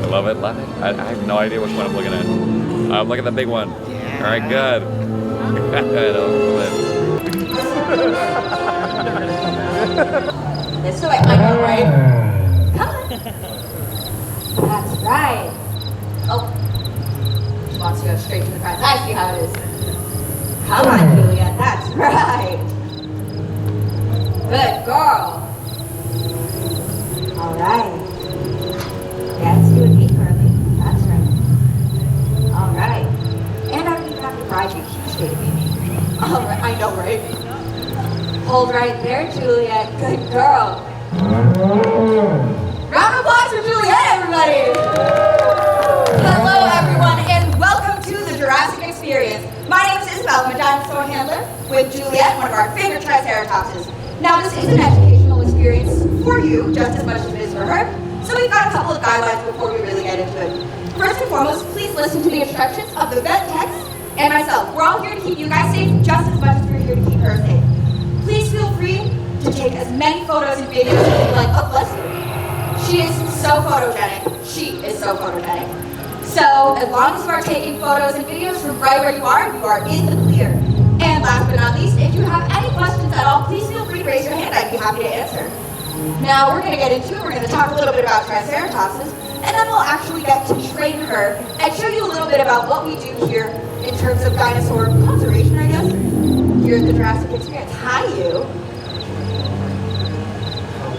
Love it, love it. I have no idea which one I'm looking at. I'm looking at the big one. Yeah. All right, good. This way, I know, right? Come on. That's right. Oh, she wants to go straight to the front. I see how it is. Come on, Julia. That's right. Good girl. All right. Dance you and me, Curly. That's right. All right. And I don't even have to ride you. Huge day to be me. All right. I know, right? Hold right there, Juliet. Good girl. Round of applause for Juliet, everybody. Hello, everyone, and welcome to the Jurassic Experience. My name is Isabel. I'm a dinosaur handler with Juliet, one of our favorite Triceratopses. Now, this is an educational experience for you, just as much as it is for her. So we've got a couple of guidelines before we really get into it. First and foremost, please listen to the instructions of the vet techs and myself. We're all here to keep you guys safe just as much as we're here to keep her safe. Please feel free to take as many photos and videos as you like. Oh, bless you. She is so photogenic. She is so photogenic. So as long as you are taking photos and videos from right where you are in the clear. And last but not least, if you have any questions at all, please feel free to raise your hand. I'd be happy to answer. Now we're going to get into it. We're going to talk a little bit about Triceratopses, and then we'll actually get to train her and show you a little bit about what we do here in terms of dinosaur conservation, I guess, here at the Jurassic Experience. Hi, you.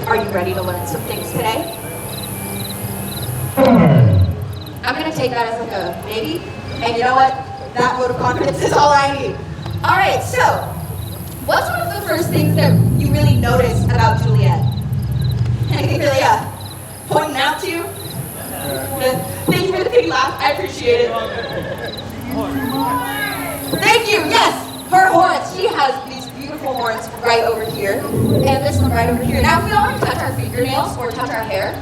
Are you ready to learn some things today? I'm going to take that as like a maybe, and you know what? That vote of confidence is all I need. All right, so what's one of the first things that you really notice about Juliet? Anything really pointing out to you? Thank you for the big laugh. I appreciate it. Thank you. Yes, her horns. She has these beautiful horns right over here, and this one right over here. Now, if we don't want to touch our fingernails or touch our hair,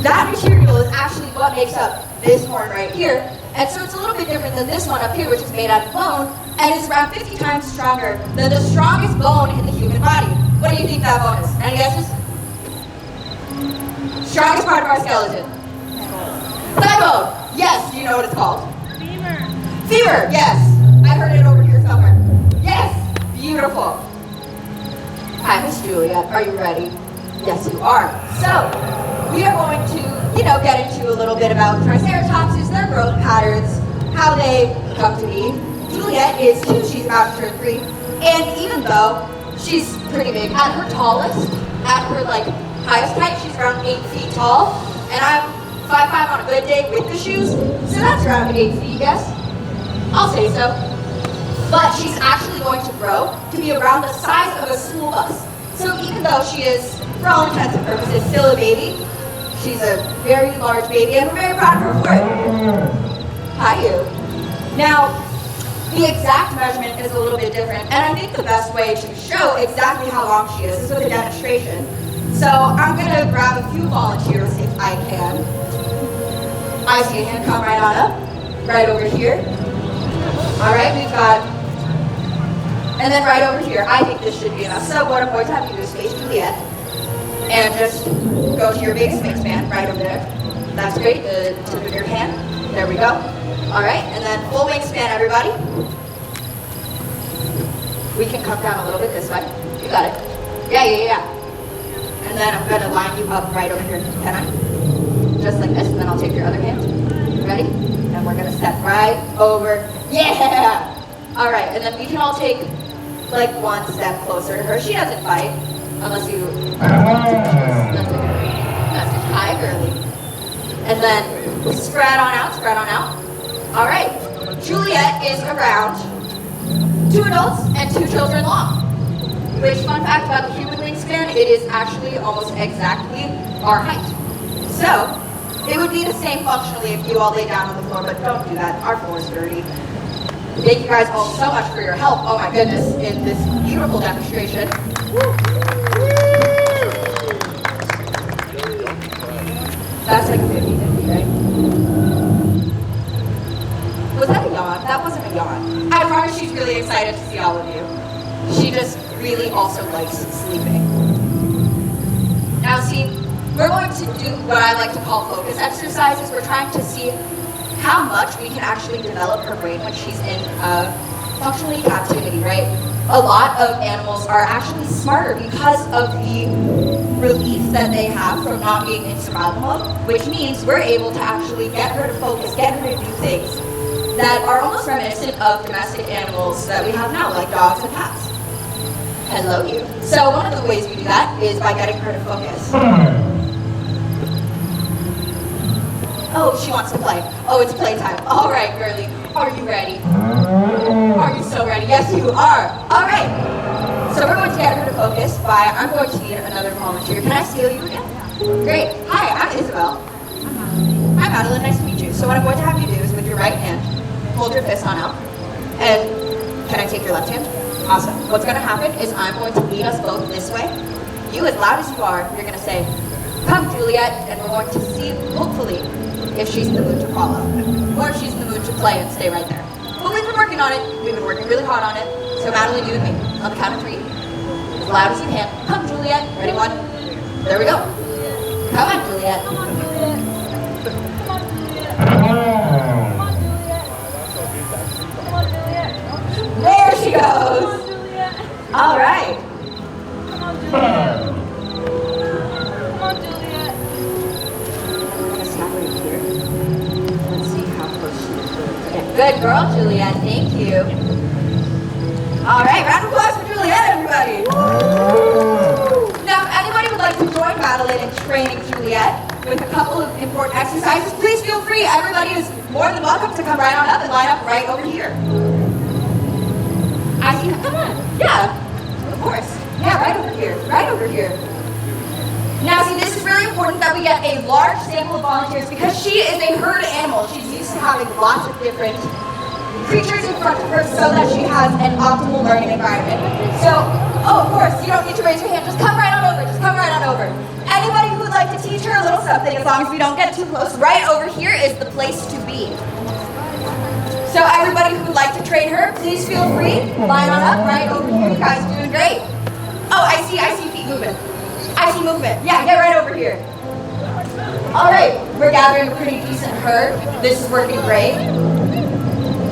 that material is actually what makes up this horn right here. And so it's a little bit different than this one up here, which is made out of bone, and is around 50 times stronger than the strongest bone in the human body. What do you think that bone is? Any guesses? Strongest part of our skeleton. Thigh bone. Yes, do you know what it's called? Femur. Femur, yes. I heard it over here somewhere. Yes, beautiful. Hi, Miss Julia. Are you ready? Yes, you are. So, we are going to, get into a little bit about Triceratopses, their growth patterns, how they come to be. Juliet is 2, she's about to turn 3, and even though she's pretty big, at her tallest, at her highest height, she's around 8 feet tall, and I'm 5'5" on a good day with the shoes, so that's around 8 feet, yes? I'll say so. But she's actually going to grow to be around the size of a school bus. So even though she is, for all intents and purposes, still a baby, she's a very large baby, and we're very proud of her for it. Hi, you. Now, the exact measurement is a little bit different, and I think the best way to show exactly how long she is with a demonstration. So I'm going to grab a few volunteers if I can. I see a hand come right on up, right over here. All right, we've got, and then right over here. I think this should be enough. So what I'm going to have you do is face Juliet, and just go to your biggest wingspan right over there. That's great, the tip of your hand. There we go. All right, and then full wingspan, everybody. We can come down a little bit this way. You got it. Yeah. And then I'm going to line you up right over here. Can I? Just like this, and then I'll take your other hand. Ready? And we're going to step right over. Yeah! All right, and then we can all take one step closer to her. She doesn't bite, unless you... That's it. Hi, girly. And then spread on out. All right, Juliet is around 2 adults and 2 children long. Which, fun fact about the human wingspan, it is actually almost exactly our height. So, it would be the same functionally if you all lay down on the floor, but don't do that. Our floor is dirty. Thank you guys all so much for your help, oh my goodness, in this beautiful demonstration. That's like a 50-50, right? Was that a yawn? That wasn't a yawn. I promise she's really excited to see all of you. She just really also likes sleeping. Now see, we're going to do what I like to call focus exercises. We're trying to see how much we can actually develop her brain when she's in functionally captivity, right? A lot of animals are actually smarter because of the relief that they have from not being in survival mode, which means we're able to actually get her to focus, get her to do things that are almost reminiscent of domestic animals that we have now, like dogs and cats. Hello, you. So one of the ways we do that is by getting her to focus. Oh, she wants to play. Oh, it's playtime. All right, girlie. Are you ready? Are you so ready? Yes, you are. All right. So we're going to get her to focus by, I'm going to need another volunteer. Can I steal you again? Great. Hi, I'm Isabel. I'm Madeline. Nice to meet you. So what I'm going to have you do is with your right hand, hold your fist on out. And can I take your left hand? Awesome. What's going to happen is I'm going to lead us both this way. You, as loud as you are, you're going to say, "Come, Juliet," and we're going to see, hopefully, if she's in the mood to follow, or if she's in the mood to play and stay right there. But we've been working on it. We've been working really hard on it. So Madeline, you and me, on the count of 3, as loud as you can. Come, Juliet. Ready? 1. There we go. Come on, Juliet. Come on, Juliet. Come on, Juliet. There she Come goes. on, Juliet. All right. Come on, Juliet. Come on, Juliet. We're going to stop right here. Let's see how close she is. Okay. Good girl, Juliet. Thank you. All right, round of applause for Juliet, everybody. Now, if anybody would like to join Madeline in training Juliet with a couple of important exercises, please feel free. Everybody is more than welcome to come right on up and line up right over here. I see. Come on. Yeah, of course. Yeah, right over here. Right over here. Now, see, this is really important that we get a large sample of volunteers because she is a herd animal. She's used to having lots of different creatures in front of her so that she has an optimal learning environment. So, oh, of course, you don't need to raise your hand. Just come right on over. Just come right on over. Anybody who would like to teach her a little something, as long as we don't get too close, right over here is the place to be. So everybody who would like to train her, please feel free. Line on up right over here. You guys are doing great. Oh, I see feet moving. I see movement. Yeah, get right over here. All right, we're gathering a pretty decent herd. This is working great.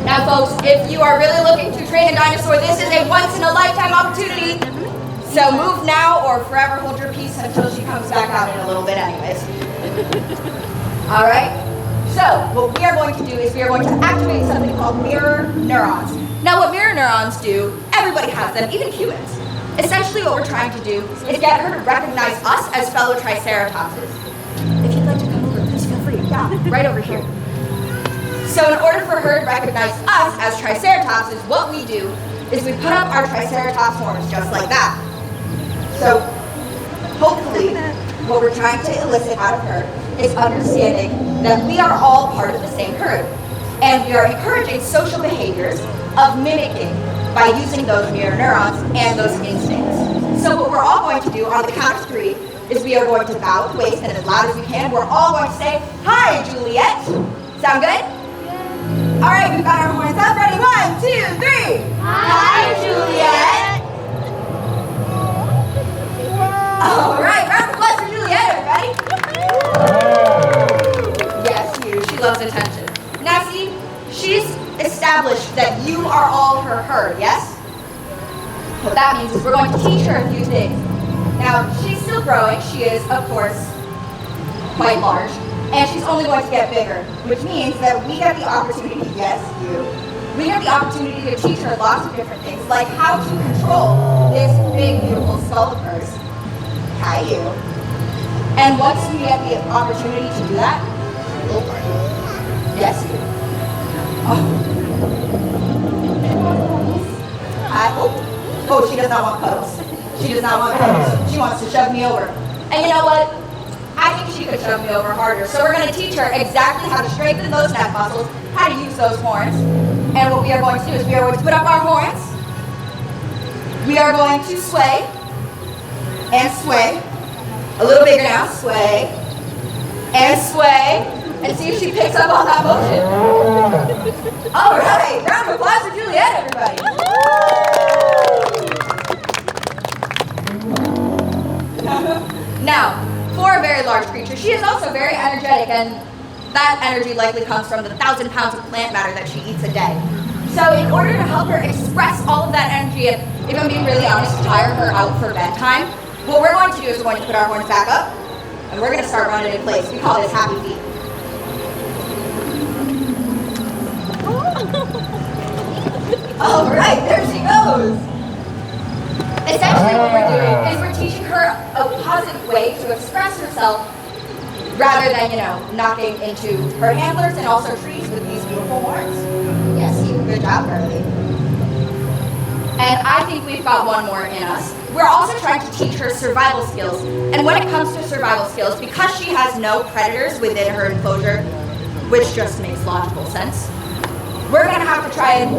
Now, folks, if you are really looking to train a dinosaur, this is a once-in-a-lifetime opportunity. So move now or forever hold your peace until she comes back out in a little bit anyways. All right? So what we are going to do is we are going to activate something called mirror neurons. Now, what mirror neurons do, everybody has them, even humans. Essentially, what we're trying to do is get her to recognize us as fellow Triceratopses. If you'd like to come over, please feel free. Yeah, right over here. So in order for her to recognize us as Triceratopses, what we do is we put up our Triceratops horns just like that. So hopefully, what we're trying to elicit out of her is understanding that we are all part of the same herd. And we are encouraging social behaviors of mimicking by using those mirror neurons and those instincts. So what we're all going to do on the count of 3 is we are going to bow with waist and as loud as we can, we're all going to say, "Hi, Juliet." Sound good? All right, we've got our horns up. Ready? 1, 2, 3. Hi, Juliet. All right, round of applause for Juliet, everybody. Yes, you. She loves attention. Now, see, she's established that you are all her herd, yes? What that means is we're going to teach her a few things. Now, she's still growing. She is, of course, quite large. And she's only going to get bigger, which means that we get the opportunity, yes, you, we get the opportunity to teach her lots of different things, like how to control this big, beautiful skull of hers. Hi, you. And once we get the opportunity to do that, yes, you. Oh, she does not want cuddles. She does not want cuddles. She wants to shove me over. And you know what? I think she could shove me over harder. So we're going to teach her exactly how to strengthen those neck muscles, how to use those horns. And what we are going to do is we are going to put up our horns. We are going to sway and sway. A little bigger now. Sway and sway. And see if she picks up on that motion. All right. Round of applause for Juliet, everybody. Now, for a very large creature. She is also very energetic, and that energy likely comes from the 1,000 pounds of plant matter that she eats a day. So in order to help her express all of that energy, and if I'm being really honest, tire her out for bedtime, what we're going to do is we're going to put our horns back up, and we're going to start running in place. We call this happy feet. All right, there she goes. Essentially what we're doing is we're teaching her a positive way to express herself rather than, knocking into her handlers and also trees with these beautiful horns. Yes, good job, Carly. And I think we've got one more in us. We're also trying to teach her survival skills. And when it comes to survival skills, because she has no predators within her enclosure, which just makes logical sense, we're going to have to try and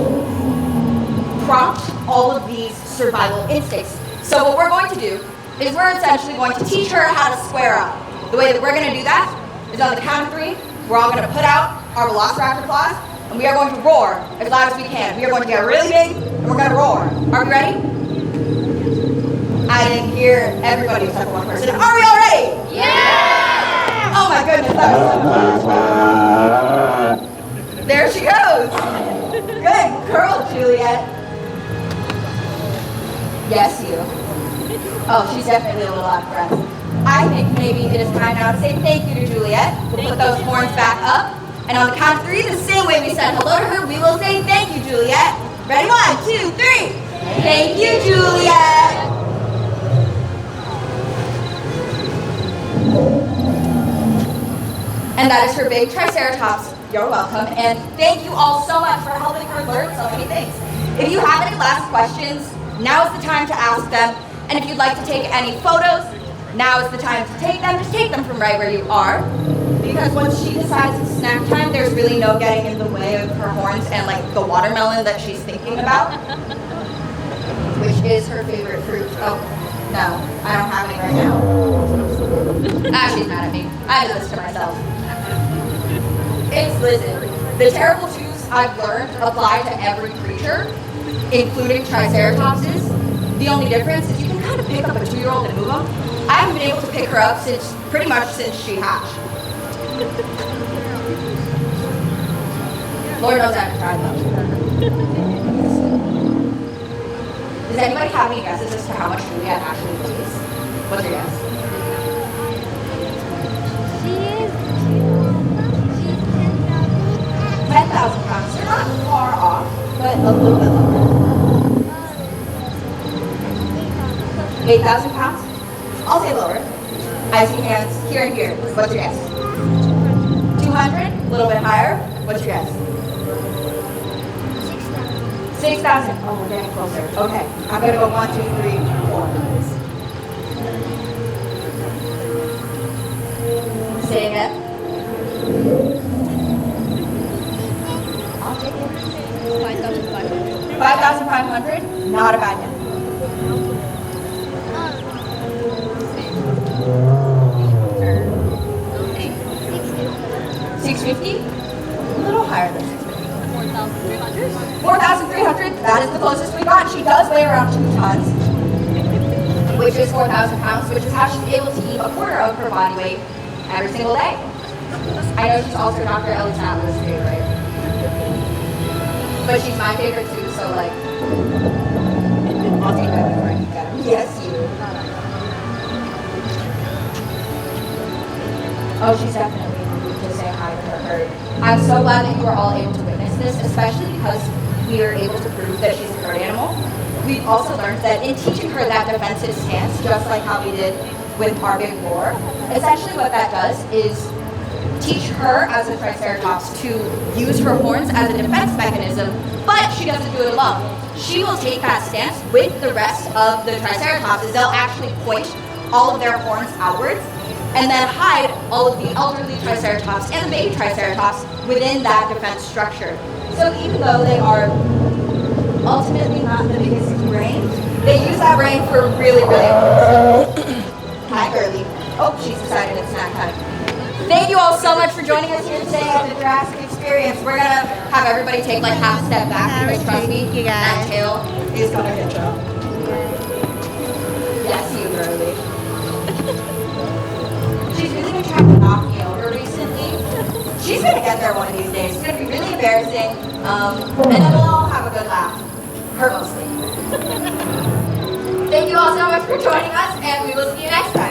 prompt all of these survival instincts. So what we're going to do is we're essentially going to teach her how to square up. The way that we're going to do that is on the count of 3, we're all going to put out our velociraptor claws, and we are going to roar as loud as we can. We are going to get really big, and we're going to roar. Are we ready? I didn't hear everybody except for one person. Are we all ready? Yeah! Oh my goodness, that was so much. There she goes. Good girl, Juliet. Yes, you. Oh, she's definitely a little out of breath. I think maybe it is time now to say thank you to Juliet. We'll put those horns back up. And on the count of 3, the same way we said hello to her, we will say thank you, Juliet. Ready? 1, 2, 3. Thank you, Juliet. And that is her big Triceratops. You're welcome. And thank you all so much for helping her learn so many things. If you have any last questions, now is the time to ask them. And if you'd like to take any photos, now is the time to take them. Just take them from right where you are. Because once she decides it's snack time, there's really no getting in the way of her horns and like the watermelon that she's thinking about. Which is her favorite fruit. Oh, no, I don't have any right now. She's mad at me. I did this to myself. Listen, the terrible twos I've learned apply to every creature, including Triceratopses. The only difference is you can kind of pick up a 2-year-old and move them. I haven't been able to pick her up pretty much since she hatched. Lord knows I haven't tried though. Does anybody have any guesses as to how much Juliet actually weighs? What's your guess? She is 10,000 pounds. You're not far off, but a little bit lower. 8,000 pounds? I'll say lower. I see hands here and here. What's your guess? 200? A little bit higher. What's your guess? 6,000. Oh, we're getting closer. Okay. I'm going to go 1, 2, 3, 4. Say again. I'll take it. 5,500. 5,500? Not a bad guess. 650? A little higher than 650. 4,300. 4,300? That is the closest we got. She does weigh around 2 tons, which is 4,000 pounds, which is how she's able to eat a quarter of her body weight every single day. I know she's also Dr. Ellie Chandler's favorite. But she's my favorite too, so like, I'll take that before I eat that. Yes, you. Oh, she's definitely to say hi to her herd. I'm so glad that you were all able to witness this, especially because we are able to prove that she's a herd animal. We've also learned that in teaching her that defensive stance, just like how we did with our big roar, essentially what that does is teach her as a Triceratops to use her horns as a defense mechanism, but she doesn't do it alone. She will take that stance with the rest of the Triceratopses. They'll actually point all of their horns outwards and then hide all of the elderly Triceratops and the baby Triceratops within that defense structure. So even though they are ultimately not the biggest brain, they use that brain for really, really important. Hi, Girly. Oh, she's decided it's snack time. Thank you all so much for joining us here today at the Jurassic Experience. We're gonna have everybody take like half a step back because trust me, that tail is gonna hit you. Yes, you, Girly. to knock me over recently. She's gonna get there one of these days. It's gonna be really embarrassing, and then we'll all have a good laugh. Her mostly. Thank you all so much for joining us, and we will see you next time.